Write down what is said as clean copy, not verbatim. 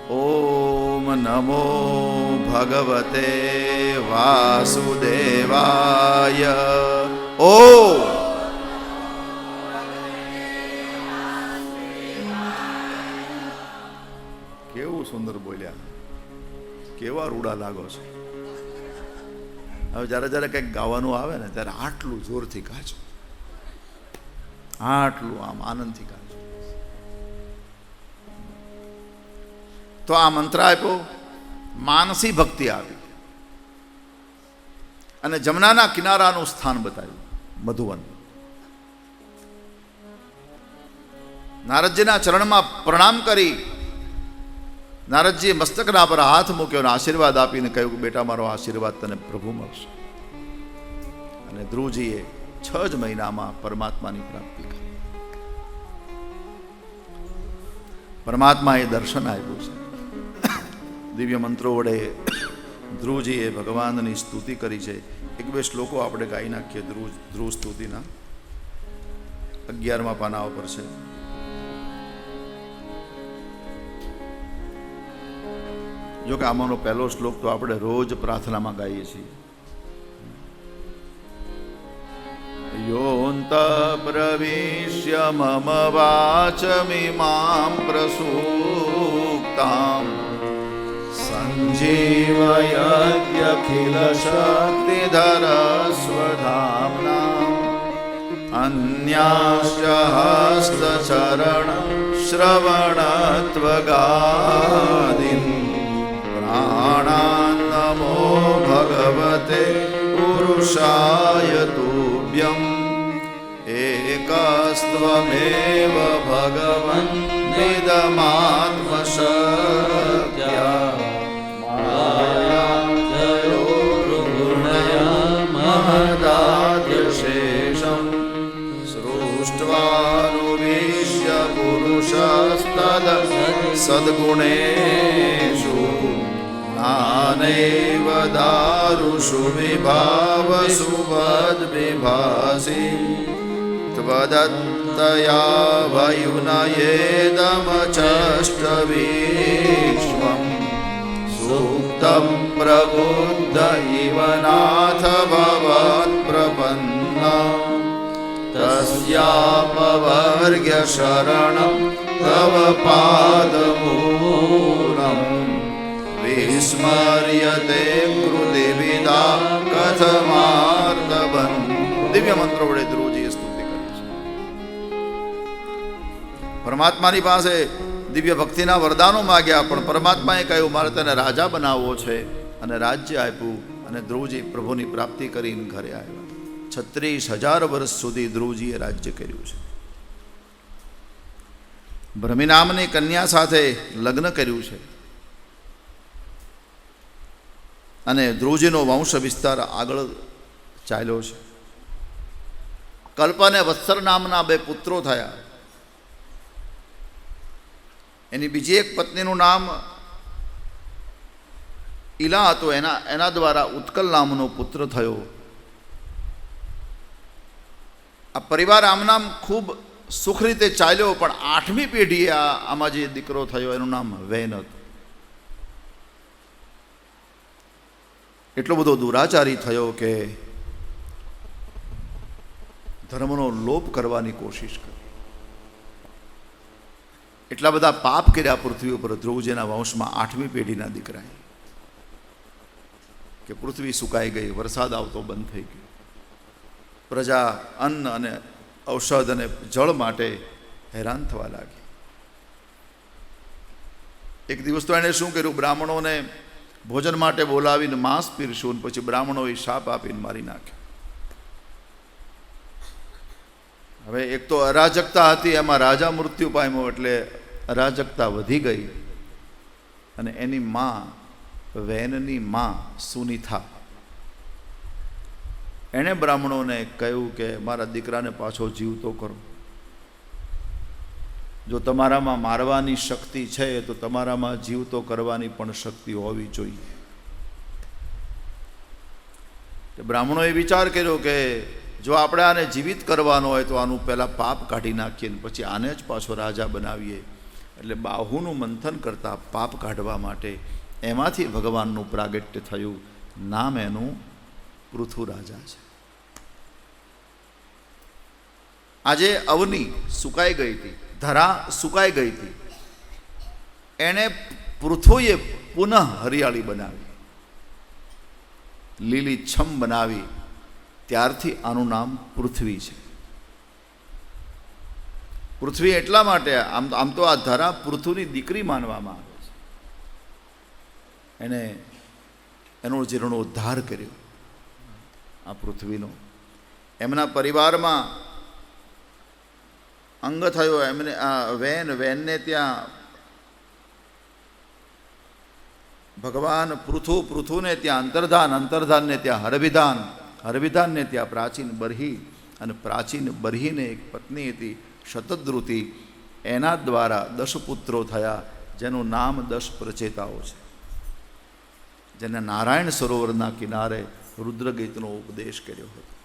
ઓમ નમો ભગવતે વાસુદેવાય. ઓમ કેવું સુંદર બોલ્યા, કેવા રૂડા લાગો છો. હવે જ્યારે જ્યારે કંઈક ગાવાનું આવે ને ત્યારે આટલું જોરથી ગાજો, આટલું આમ આનંદથી ગાજો. તો આ મંત્ર આપ્યો, માનસી ભક્તિ આવી અને જમનાના કિનારાનું સ્થાન બતાવ્યું, મધુવન. નારદજીના ચરણમાં પ્રણામ કરી નારદજીએ મસ્તકના પર હાથ મૂક્યો અને આશીર્વાદ આપીને કહ્યું કે બેટા, મારો આશીર્વાદ તને પ્રભુ મળશે. અને ધ્રુવજીએ 6 જ મહિનામાં પરમાત્માની પ્રાપ્તિ કરી. પરમાત્માએ દર્શન આપ્યું છે. દિવ્ય મંત્રો વડે ધ્રુવજીએ ભગવાનની સ્તુતિ કરી છે. 1-2 શ્લોકો આપણે ગાઈ નાખીએ ધ્રુવ સ્તુતિના. 11મા પાના ઉપર છે. જો કે આમાંનો પહેલો શ્લોક તો આપણે રોજ પ્રાર્થનામાં ગાઈએ છીએ. યોંત પ્રવિશ્ય મમ વાચમિમાં પ્રસૂક્તાં સંજીવયત્યખિલ શક્તિધર સ્વધામ્ના અન્યાશ્ચ હસ્તચરણ શ્રવણત્વગાદિન પ્રાણાન નમો ભગવતે પુરુષાય તુભ્યં એકસ્ત્વમેવ ભગવન નિદમાત્મશક્ત્યા માયાજયો ગુણયા મહદાદ્યશેષં સૃષ્ટ્વાનુવિશ્ય પુરુષસ્તદ સદ્ગુણેષુ નાનૈવ દારુષુ વિભાવસુ વદ્વિભાસી ત્વદત્તયા વયુનયેદમચષ્ટવિશ્વં સુપ્તં પ્રબુદ્ધ ઇવ નાથ ભવત્પ્રપન્ના તસ્યાપવર્ગ્ય શરણં તવ પાદમૂલં વિસ્મર્યતે કૃતિવિદા કથમાર્તવન. દિવ્ય મંત્રો વડે ધ્રુવજીએ સ્તુતિ કરી છે. પરમાત્માની પાસે દિવ્ય ભક્તિના વરદાનો માગ્યા, પણ પરમાત્માએ કહ્યું મારે તને રાજા બનાવવો છે, અને રાજ્ય આપ્યું. અને ધ્રુવજી પ્રભુની પ્રાપ્તિ કરીને ઘરે આવ્યા. 36,000 વર્ષ સુધી ધ્રુવજીએ રાજ્ય કર્યું છે. ભ્રમિ નામની કન્યા સાથે લગ્ન કર્યું છે અને ધ્રુવજીનો વંશ વિસ્તાર આગળ ચાલ્યો છે. કલ્પ અને વત્સર નામના 2 પુત્રો થયા. એની બીજી એક પત્નીનું નામ ઈલા હતું. એના દ્વારા ઉત્કલ નામનો પુત્ર થયો. આ પરિવાર આમનામ ખૂબ સુખ રીતે ચાલ્યો, પણ 8મી પેઢીએ આમાં જે દીકરો થયો એનું નામ વૈન હતું. એટલો બધો દુરાચારી થયો કે ધર્મનો લોપ કરવાની કોશિશ કરી. એટલા બધા પાપ કર્યા પૃથ્વી ઉપર ધ્રુવજીના વંશમાં 8મી પેઢીના દીકરાએ કે પૃથ્વી સુકાઈ ગઈ, વરસાદ આવતો બંધ થઈ ગયો. પ્રજા અન્ન અને ઔષધ અને જળ માટે હેરાન થવા લાગી. એક દિવસ તો એણે શું કર્યું, બ્રાહ્મણોને ભોજન માટે બોલાવીને માંસ પીરસ્યું, પછી બ્રાહ્મણોએ શાપ આપીને મારી નાખ્યો. હવે એક તો અરાજકતા હતી, એમાં રાજા મૃત્યુ પામ્યો, એટલે અરાજકતા વધી ગઈ. અને એની માં, વૈનની માં સુનિથા, એણે બ્રાહ્મણોને કહ્યું કે મારા દીકરાને પાછો જીવતો કરો. જો તમારામાં મારવાની શક્તિ છે તો તમારામાં જીવતો કરવાની પણ શક્તિ હોવી જોઈએ. બ્રાહ્મણોએ વિચાર કર્યો કે જો આપણે આને જીવિત કરવાનો હોય તો આનું પહેલાં પાપ કાઢી નાખીએ ને પછી આને જ પાછો રાજા બનાવીએ. એટલે બાહુનું મંથન કરતા પાપ કાઢવા માટે એમાંથી ભગવાનનું પ્રાગટ્ય થયું. નામ એનું પૃથુરાજા છે. આજે અવની સુકાઈ ગઈ હતી, ધરા સુકાઈ ગઈ હતી, એણે પૃથુએ પુનઃ હરિયાળી બનાવી, લીલીછમ બનાવી. ત્યારથી આનું નામ પૃથ્વી છે. પૃથ્વી એટલા માટે, આમ તો આ ધરા પૃથુની દીકરી માનવામાં આવે છે. એને એનો જીર્ણોદ્ધાર કર્યો આ પૃથ્વીનો. એમના પરિવારમાં અંગ થયો. એમને આ વેનને ત્યાં ભગવાન પૃથુને ત્યાં અંતર્ધાનને ત્યાં હરવિધાનને ત્યાં પ્રાચીન બરહી, અને પ્રાચીન બરહીને એક પત્ની હતી શતદ્રુતિ. એના દ્વારા 10 પુત્રો થયા, જેનું નામ 10 પ્રચેતાઓ છે, જેને નારાયણ સરોવરના કિનારે રુદ્રગીતનો ઉપદેશ કર્યો હતો.